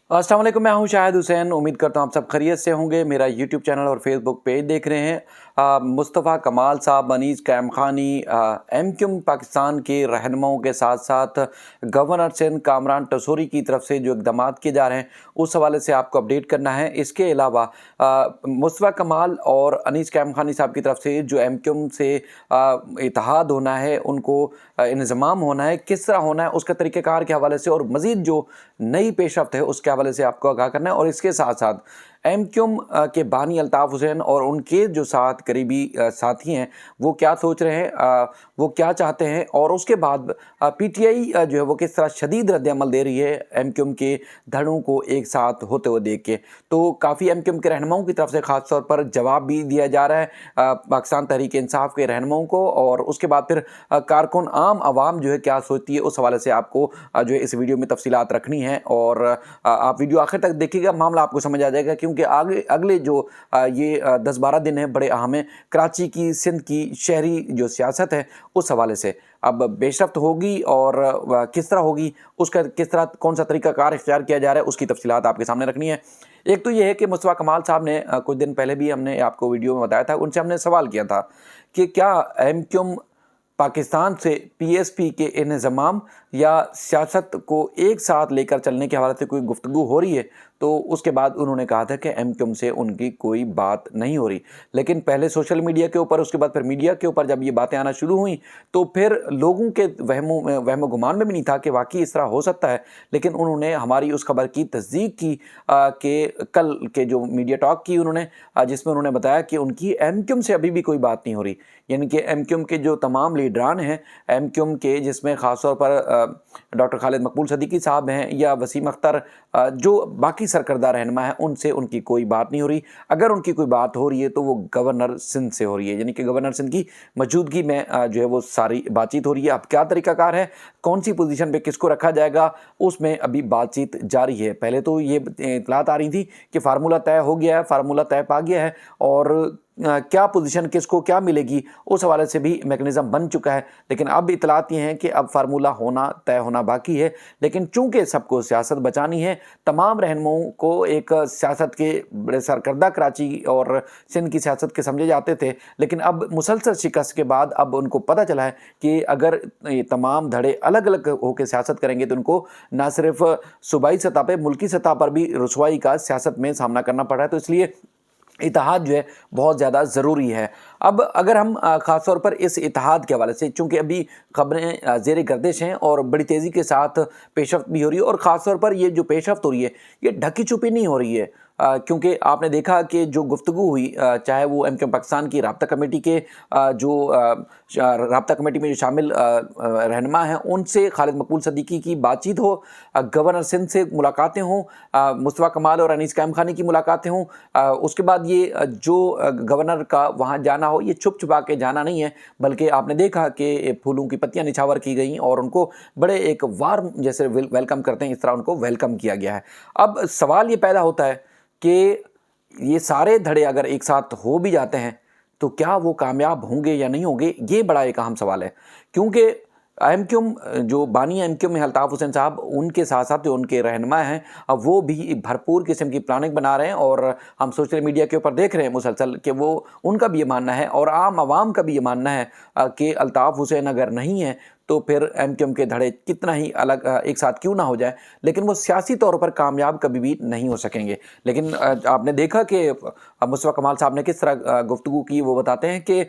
अस्सलाम वालेकुम, मैं हूं शाहिद हुसैन। उम्मीद करता हूं आप सब खैरियत से होंगे। मेरा यूट्यूब चैनल और फेसबुक पेज देख रहे हैं। मुस्तफ़ा कमाल साहब, अनीस कैम खानी, एमक्यूम पाकिस्तान के रहनुमाओं के साथ साथ गवर्नर सिंध कामरान टसूरी की तरफ से जो इक़दाम किए जा रहे हैं उस हवाले से आपको अपडेट करना है। इसके अलावा मुस्तफ़ा कमाल और अनीस कैम खानी साहब की तरफ से जो एमक्यूम से इत्तेहाद होना है, उनको इंज़माम होना है, किस तरह होना है, उसके तरीक़ेकार के हवाले से और मज़ीद जो नई पेशरफ्त है उसके हवाले से आपको आगाह करना है। और इसके साथ साथ एमक्यूम के बानी अल्ताफ़ हुसैन और उनके जो साथ करीबी साथी हैं वो क्या सोच रहे हैं, वो क्या चाहते हैं, और उसके बाद पीटीआई जो है वो किस तरह शदीद रद्द-ए-अमल दे रही है एमक्यूम के धड़ों को एक साथ होते हुए देख के। तो काफ़ी एमक्यूम के रहनुमाओं की तरफ से ख़ास तौर पर जवाब भी दिया जा रहा है पाकिस्तान तहरीक इंसाफ के रहनुमाओं को, और उसके बाद फिर कारकुन आम आवाम जो है क्या सोचती है उस हवाले से आपको जो है इस वीडियो में तफसीलात रखनी है। और आप वीडियो आखिर तक देखिएगा, मामला आपको समझ आ जाएगा, क्योंकि आगे अगले जो ये 10-12 दिन हैं बड़े अहम हैं कराची की, सिंध की शहरी जो सियासत है उस हवाले से। अब पेशरफ्त होगी और किस तरह होगी, उसका किस तरह कौन सा तरीक़ाकार इख्तियार किया जा रहा है उसकी तफसीलात आपके सामने रखनी है। एक तो ये है कि मुस्तफ़ा कमाल साहब ने कुछ दिन पहले भी हमने आपको वीडियो में बताया था, उनसे हमने सवाल किया था कि क्या एमक्यूम पाकिस्तान से पीएसपी के इंज़माम या सियासत को एक साथ लेकर चलने के हवाले से कोई गुफ्तगू हो रही है। तो उसके बाद उन्होंने कहा था कि एमक्यूम से उनकी कोई बात नहीं हो रही। लेकिन पहले सोशल मीडिया के ऊपर, उसके बाद फिर मीडिया के ऊपर जब ये बातें आना शुरू हुई तो फिर लोगों के वहमो गुमान में भी नहीं था कि वाकई इस तरह हो सकता है। लेकिन उन्होंने हमारी उस खबर की तस्दीक की कि कल के जो मीडिया टॉक की उन्होंने, जिसमें उन्होंने बताया कि उनकी एमक्यूम से अभी भी कोई बात नहीं हो रही। यानी कि एमक्यूम के जो तमाम लीडरान हैं एमक्यूम के, जिसमें ख़ास तौर पर डॉक्टर खालिद मकबूल सदीकी साहब हैं या वसीम अख्तर, जो बाकी सरकर्दा रहनुमा हैं, उनसे उनकी कोई बात नहीं हो रही। अगर उनकी कोई बात हो रही है तो वो गवर्नर सिंध से हो रही है, यानी कि गवर्नर सिंध की मौजूदगी में जो है वो सारी बातचीत हो रही है। अब क्या तरीक़ाकार है, कौन सी पोजीशन पे किसको रखा जाएगा, उसमें अभी बातचीत जारी है। पहले तो ये इत्तलात आ रही थी कि फार्मूला तय हो गया है, फार्मूला तय पा गया है, और क्या पोजीशन किसको क्या मिलेगी उस हवाले से भी मैकेनिज़्म बन चुका है। लेकिन अब इत्तलात ये हैं कि अब फार्मूला तय होना बाकी है। लेकिन चूँकि सबको सियासत बचानी है, तमाम रहनुमाओं को एक सियासत के बड़े सरकर्दा कराची और सिंध की सियासत के समझे जाते थे, लेकिन अब मुसलसल शिकस्त के बाद अब उनको पता चला है कि अगर ये तमाम धड़े अलग अलग होकर सियासत करेंगे तो उनको ना सिर्फ सूबाई सतह पर, मुल्की सतह पर भी रुसवाई का सियासत में सामना करना पड़ रहा है। तो इसलिए इत्तेहाद जो है बहुत ज़्यादा ज़रूरी है। अब अगर हम ख़ास तौर पर इस इत्तेहाद के हवाले से, चूँकि अभी ख़बरें ज़ेर गर्दिश हैं और बड़ी तेज़ी के साथ पेशरफ्त भी हो रही है, और ख़ास तौर पर ये जो पेशरफ्त हो रही है ये ढकी छुपी नहीं हो रही है, क्योंकि आपने देखा कि जो गुफ्तगू हुई, चाहे वो एमक्यूम पाकिस्तान की राब्ता कमेटी के जो राब्ता कमेटी में जो शामिल रहनुमा हैं उनसे खालिद मकबूल सदीकी की बातचीत हो, गवर्नर सिंध से मुलाकातें हों, मुस्तफ़ा कमाल और अनीस कैम खानी की मुलाकातें हों, उसके बाद ये जो गवर्नर का वहाँ जाना हो, ये छुप छुपा के जाना नहीं है, बल्कि आपने देखा कि फूलों की पत्तियाँ निछावर की गई और उनको बड़े एक वार्म जैसे वेलकम करते हैं, इस तरह उनको वेलकम किया गया है। अब सवाल ये पैदा होता है कि ये सारे धड़े अगर एक साथ हो भी जाते हैं तो क्या वो कामयाब होंगे या नहीं होंगे, ये बड़ा एक अहम सवाल है। क्योंकि एमक्यूम जो बानी एमक्यूम है अल्ताफ़ हुसैन साहब, उनके साथ साथ जो उनके रहनुमा हैं अब वो भी भरपूर किस्म की प्लानिंग बना रहे हैं, और हम सोशल मीडिया के ऊपर देख रहे हैं मुसलसल कि वो उनका भी ये मानना है और आम आवाम का भी ये मानना है कि अल्ताफ़ हुसैन अगर नहीं है तो फिर एमक्यूम के धड़े कितना ही अलग एक साथ क्यों ना हो जाए, लेकिन वो सियासी तौर पर कामयाब कभी भी नहीं हो सकेंगे। लेकिन आपने देखा कि मुस्तफ़ा कमाल साहब ने किस तरह गुफ्तगू की, वो बताते हैं कि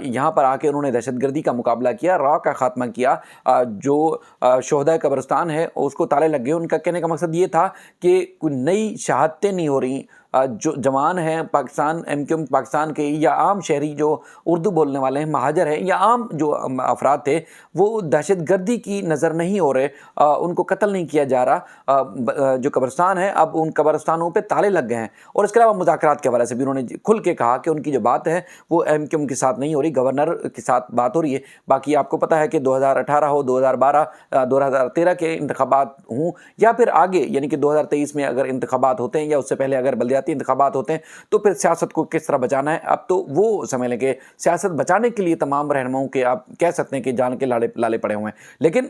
यहाँ पर आके उन्होंने दहशतगर्दी का मुकाबला किया, रॉ का ख़ात्मा किया, जो शोहदा कब्रिस्तान है उसको ताले लग गए। उनका कहने का मकसद ये था कि कोई नई शहादतें नहीं हो रही, जो जवान हैं पाकिस्तान, एमक्यूम पाकिस्तान के या आम शहरी जो उर्दू बोलने वाले हैं, महाजर हैं या आम जो अफराद थे, वो दहशतगर्दी की नज़र नहीं हो रहे, उनको कत्ल नहीं किया जा रहा। जो कब्रिस्तान है अब उन कब्रिस्तानों पे ताले लग गए हैं। और इसके अलावा मुज़ाकरात के हवाले से भी उन्होंने खुल के कहा कि उनकी जो बात है वो एमक्यूम के साथ नहीं हो रही, गवर्नर के साथ बात हो रही है। बाकी आपको पता है कि 2018 हो, 2012, 2013 के इंतखाबात हों या फिर आगे यानी कि 2023 में अगर इंतखाबात होते हैं या उससे पहले अगर बल्दियाती इंतखाबात होते हैं तो फिर सियासत को किस तरह बचाना है, अब तो वो समझ लें कि सियासत बचाने के लिए तमाम रहनुमाओं के आप कह सकते हैं कि जान के लाले पड़े हुए हैं। लेकिन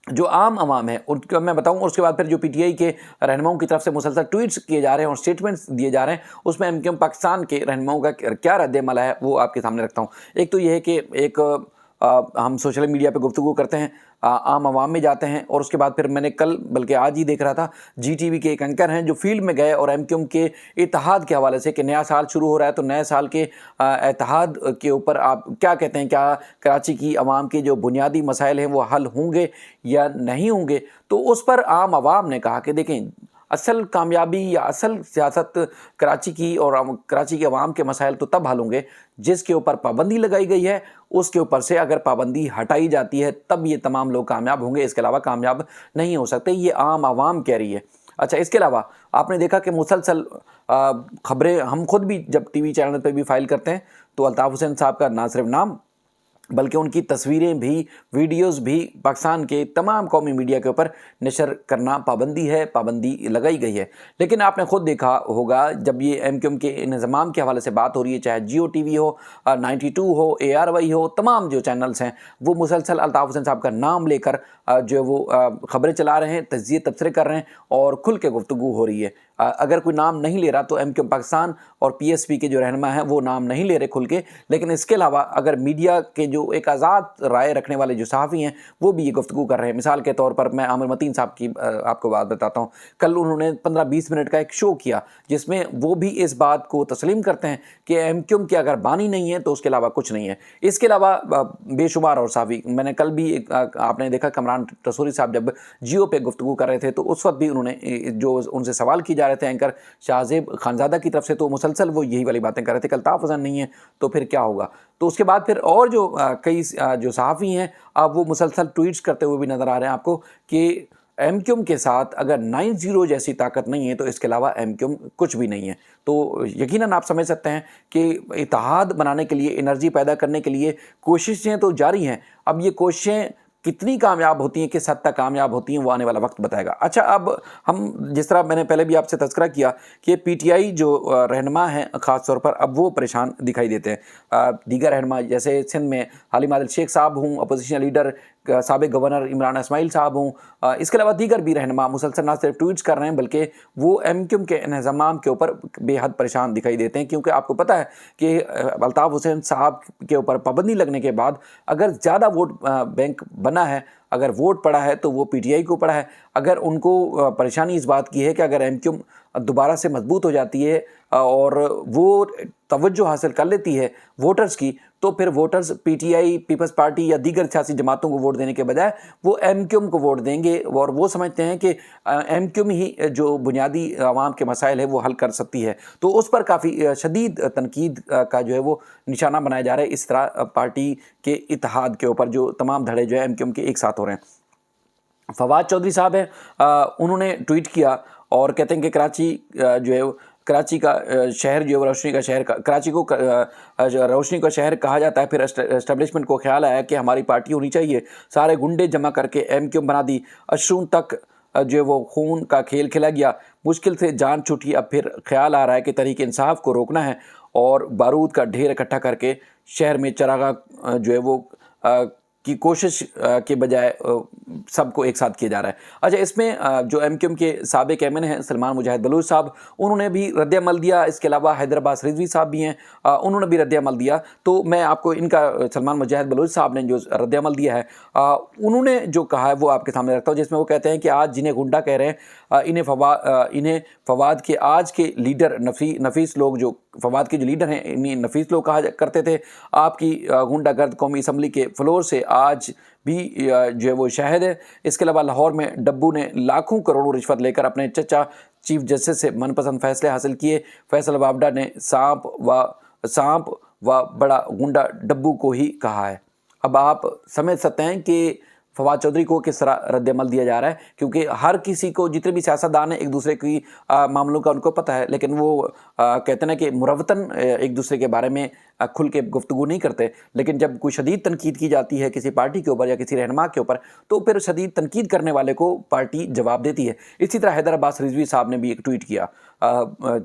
जो आम आवाम है उनका मैं बताऊं, और उसके बाद फिर जो पीटीआई के रहनुमाओं की तरफ से मुसलसल ट्वीट्स किए जा रहे हैं और स्टेटमेंट्स दिए जा रहे हैं, उसमें एमक्यूएम पाकिस्तान के रहनुमाओं का क्या रद्द-ए-अमल है वो आपके सामने रखता हूं। एक तो ये है कि एक हम सोशल मीडिया पे गुफ्तगू करते हैं, आम आवाम में जाते हैं, और उसके बाद फिर मैंने कल बल्कि आज ही देख रहा था, जीटीवी के एक एंकर हैं जो फील्ड में गए और एमक्यूएम के इत्तेहाद के हवाले से कि नया साल शुरू हो रहा है तो नए साल के इत्तेहाद के ऊपर आप क्या कहते हैं, क्या कराची की आवाम के जो बुनियादी मसाइल हैं वो हल होंगे या नहीं होंगे। तो उस पर आम आवाम ने कहा कि देखें, असल कामयाबी या असल सियासत कराची की और कराची के अवाम के मसाइल तो तब हल होंगे जिसके ऊपर पाबंदी लगाई गई है, उसके ऊपर से अगर पाबंदी हटाई जाती है तब ये तमाम लोग कामयाब होंगे, इसके अलावा कामयाब नहीं हो सकते। ये आम आवाम कह रही है। अच्छा, इसके अलावा आपने देखा कि मुसलसल खबरें हम खुद भी जब टीवी चैनल पर भी फाइल करते हैं तो अल्ताफ़ हुसैन साहब का ना सिर्फ नाम बल्कि उनकी तस्वीरें भी, वीडियोस भी पाकिस्तान के तमाम कौमी मीडिया के ऊपर नशर करना पाबंदी है, पाबंदी लगाई गई है। लेकिन आपने खुद देखा होगा जब ये एमक्यूएम के इंतज़ाम के हवाले से बात हो रही है, चाहे जियो टीवी हो, 92 हो, ARY हो, तमाम जो चैनल्स हैं वो मुसलसल अल्ताफ़ हुसैन साहब का नाम लेकर जो वो ख़बरें चला रहे हैं, तज्ज़िये तबसरे कर रहे हैं और खुल के गुफ्तगू हो रही है। अगर कोई नाम नहीं ले रहा तो एमक्यूएम पाकिस्तान और PSP के जो रहनुमा हैं वो नाम नहीं ले रहे खुल के, लेकिन इसके अलावा अगर मीडिया के जो एक आज़ाद राय रखने वाले जो सहाफ़ी हैं वो भी ये गुफ्तगू कर रहे हैं। मिसाल के तौर पर मैं आमिर मतीन साहब की आपको बात बताता हूँ। कल उन्होंने 15-20 मिनट का एक शो किया जिसमें वो भी इस बात को तस्लीम करते हैं कि एमक्यूएम के अगर बानी नहीं है तो उसके अलावा कुछ नहीं है। इसके अलावा बेशुमार और सहाफ़ी, मैंने कल भी आपने देखा कमरान टसूरी साहब जब जियो पे गुफ्तगू कर रहे थे तो उस वक्त भी उन्होंने जो उनसे सवाल किए जा रहे थे एंकर शाहजेब खानज़ादा की तरफ से, तो मुसलसल वो यही वाली बातें कर रहे थे, कल अल्ताफ़ हुसैन नहीं है तो फिर क्या होगा। तो उसके बाद फिर और जो कई जो सहाफ़ी हैं अब वो मुसलसल ट्वीट्स करते हुए भी नज़र आ रहे हैं आपको कि एमक्यूएम के साथ अगर 90 जैसी ताकत नहीं है तो इसके अलावा एमक्यूएम कुछ भी नहीं है। तो यकीनन आप समझ सकते हैं कि इत्तेहाद बनाने के लिए, एनर्जी पैदा करने के लिए कोशिशें तो जारी हैं। अब ये कोशिशें कितनी कामयाब होती हैं, किस हद तक कामयाब होती हैं, वो आने वाला वक्त बताएगा। अच्छा, अब हम जिस तरह मैंने पहले भी आपसे तज़किरा किया कि पीटीआई जो रहनुमा हैं ख़ास तौर पर अब वो परेशान दिखाई देते हैं। दीगर रहनुमा जैसे सिंध में हालिम आदिल शेख साहब हूँ, अपोजिशन लीडर साबिक़ गवर्नर इमरान इस्माइल साहब हूँ, इसके अलावा दीगर भी रहनुमा मुसलसल ना सिर्फ ट्वीट्स कर रहे हैं बल्कि वो एमक्यूएम के इंतज़ाम के ऊपर बेहद परेशान दिखाई देते हैं। क्योंकि आपको पता है कि अल्ताफ़ हुसैन साहब के ऊपर पाबंदी लगने के बाद अगर ज़्यादा वोट बैंक बना है, अगर वोट पड़ा है तो वो पीटीआई को पड़ा है। अगर उनको परेशानी इस बात की है कि अगर एमक्यूएम दोबारा से मजबूत हो जाती है और वो तवज्जो हासिल कर लेती है वोटर्स की, तो फिर वोटर्स पीटीआई, पीपल्स पार्टी या दीगर सियासी जमातों को वोट देने के बजाय वो एमक्यूएम को वोट देंगे और वो समझते हैं कि एमक्यूएम ही जो बुनियादी आवाम के मसाइल है वो हल कर सकती है। तो उस पर काफ़ी शदीद तनकीद का जो है वो निशाना बनाया जा रहा है इस तरह पार्टी के इत्तेहाद के ऊपर जो तमाम धड़े जो है एमक्यूएम के एक साथ हो रहे हैं। फवाद चौधरी साहब हैं, उन्होंने ट्वीट किया और कहते हैं कि कराची जो है कराची का शहर जो है रोशनी का शहर, कराची को रोशनी का शहर कहा जाता है। फिर एस्टेब्लिशमेंट को ख्याल आया कि हमारी पार्टी होनी चाहिए, सारे गुंडे जमा करके एमक्यूएम बना दी, अशरून तक जो है वो खून का खेल खेला गया, मुश्किल से जान छूटी। अब फिर ख्याल आ रहा है कि तहरीक इंसाफ को रोकना है और बारूद का ढेर इकट्ठा करके शहर में चरागा जो है वो की कोशिश के बजाय सबको एक साथ किया जा रहा है। अच्छा, इसमें जो एमक्यूएम के साबिक़ एमएन हैं सलमान मुजाहिद बलूच साहब, उन्होंने भी रद्द-ए-अमल दिया। इसके अलावा हैदराबाद रिजवी साहब भी हैं, उन्होंने भी रद्द-ए-अमल दिया। तो मैं आपको इनका सलमान मुजाहिद बलूच साहब ने जो रद्द-ए-अमल दिया है उन्होंने जो कहा है वो आपके सामने रखता हूँ, जिसमें वो कहते हैं कि आज जिन्हें गुंडा कह रहे हैं इन्हें फवाद के आज के लीडर नफीस लोग, जो फवाद के जो लीडर हैं इन्हें नफीस लोग कहा करते थे। आपकी गुंडागर्द कौमी असम्बली के फ्लोर से आज भी जो है वो शाहिद है। इसके अलावा लाहौर में डब्बू ने लाखों करोड़ों रिश्वत लेकर अपने चचा चीफ जस्टिस से मनपसंद फैसले हासिल किए। फैसल वावडा ने सांप व बड़ा गुंडा डब्बू को ही कहा है। अब आप समझ सकते हैं कि फवाद चौधरी को किस तरह रद्द-ए-अमल दिया जा रहा है, क्योंकि हर किसी को, जितने भी सियासतदान हैं, एक दूसरे की मामलों का उनको पता है, लेकिन वो कहते हैं कि मुरव्वतन एक दूसरे के बारे में खुल के गुफ्तगू नहीं करते। लेकिन जब कोई शदीद तनकीद की जाती है किसी पार्टी के ऊपर या किसी रहनुमा के ऊपर, तो फिर शदीद तनकीद करने वाले को पार्टी जवाब देती है। इसी तरह हैदराबाद रिजवी साहब ने भी एक ट्वीट किया।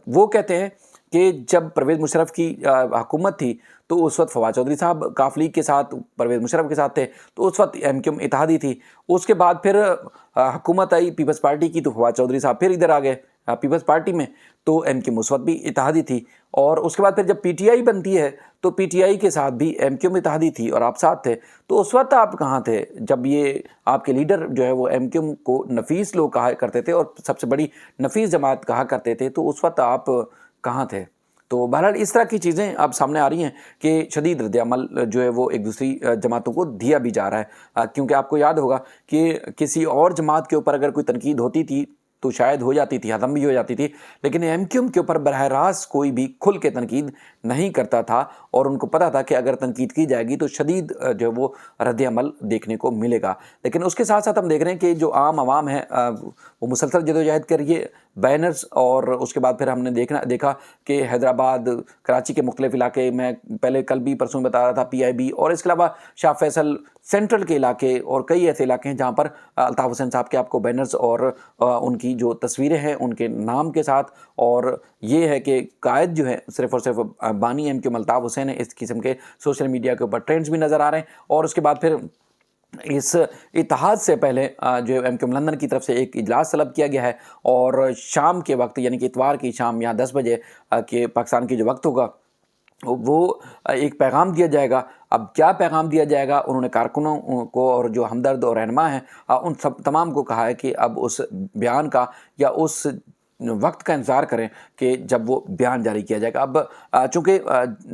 वो कहते हैं کہ جب پرویز مشرف کی حکومت تھی تو اس وقت فواد چودھری صاحب کاف لیگ کے ساتھ پرویز مشرف کے ساتھ تھے، تو اس وقت ایم کیو ایم اتحادی تھی۔ اس کے بعد پھر حکومت آئی پیپلز پارٹی کی تو فواد چودھری صاحب پھر ادھر آ گئے پیپلز پارٹی میں، تو ایم کیو ایم اس وقت بھی اتحادی تھی۔ اور اس کے بعد پھر جب پی ٹی آئی بنتی ہے تو پی ٹی آئی کے ساتھ بھی ایم کیو ایم اتحادی تھی اور آپ ساتھ تھے، تو اس وقت آپ کہاں تھے جب یہ آپ کے لیڈر جو ہے وہ ایم کیو ایم کو نفیس لوگ کہا کرتے تھے اور سب سے بڑی نفیس جماعت کہا کرتے تھے، تو اس وقت آپ کہاں تھے؟ تو بہرحال اس طرح کی چیزیں اب سامنے آ رہی ہیں کہ شدید رد عمل جو ہے وہ ایک دوسری جماعتوں کو دیا بھی جا رہا ہے، کیونکہ آپ کو یاد ہوگا کہ کسی اور جماعت کے اوپر اگر کوئی تنقید ہوتی تھی تو شاید ہو جاتی تھی، ہضم بھی ہو جاتی تھی، لیکن ایم کیو ایم کے اوپر براہ راست کوئی بھی کھل کے تنقید نہیں کرتا تھا، اور ان کو پتہ تھا کہ اگر تنقید کی جائے گی تو شدید جو ہے وہ رد عمل دیکھنے کو ملے گا۔ لیکن اس کے ساتھ ساتھ ہم دیکھ رہے ہیں کہ جو عام عوام ہے وہ مسلسل جدوجہد کر رہی ہے، بینرز، اور اس کے بعد پھر ہم نے دیکھا کہ حیدرآباد، کراچی کے مختلف علاقے میں پہلے کل بھی پرسوں بتا رہا تھا پی آئی بی، اور اس کے علاوہ شاہ فیصل سینٹرل کے علاقے اور کئی ایسے علاقے ہیں جہاں پر الطاف حسین صاحب کے آپ کو بینرز اور ان کی جو تصویریں ہیں ان کے نام کے ساتھ، اور یہ ہے کہ قائد جو ہے صرف اور صرف بانی M Q M Altaf Hussain ہے، اس قسم کے سوشل میڈیا کے اوپر ٹرینڈز بھی نظر آ رہے ہیں۔ اور اس کے بعد پھر اس اتحاد سے پہلے جو ایم کیو ایم لندن کی طرف سے ایک اجلاس طلب کیا گیا ہے، اور شام کے وقت یعنی کہ اتوار کی شام یا 10 بجے کے پاکستان کی جو وقت ہوگا وہ ایک پیغام دیا جائے گا۔ اب کیا پیغام دیا جائے گا، انہوں نے کارکنوں کو اور جو ہمدرد اور رہنما ہیں ان سب تمام کو کہا ہے کہ اب اس بیان کا یا اس وقت کا انتظار کریں کہ جب وہ بیان جاری کیا جائے گا۔ اب چونکہ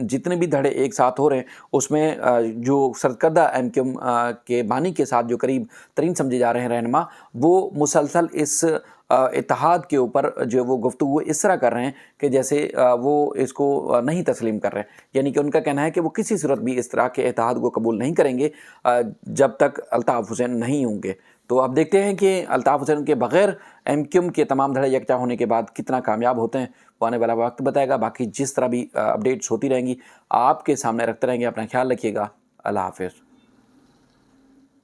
جتنے بھی دھڑے ایک ساتھ ہو رہے ہیں اس میں جو سرکردہ ایم کیو ایم کے بانی کے ساتھ جو قریب ترین سمجھے جا رہے ہیں رہنما، وہ مسلسل اس اتحاد کے اوپر جو وہ گفتگو اس طرح کر رہے ہیں کہ جیسے وہ اس کو نہیں تسلیم کر رہے ہیں، یعنی کہ ان کا کہنا ہے کہ وہ کسی صورت بھی اس طرح کے اتحاد کو قبول نہیں کریں گے جب تک الطاف حسین نہیں ہوں گے۔ تو اب دیکھتے ہیں کہ الطاف حسین کے بغیر ایم کیو ایم کے تمام دھڑے یکجا ہونے کے بعد کتنا کامیاب ہوتے ہیں، وہ آنے والا وقت بتائے گا۔ باقی جس طرح بھی اپڈیٹس ہوتی رہیں گی آپ کے سامنے رکھتے رہیں گے۔ اپنا خیال رکھیے گا، اللہ حافظ۔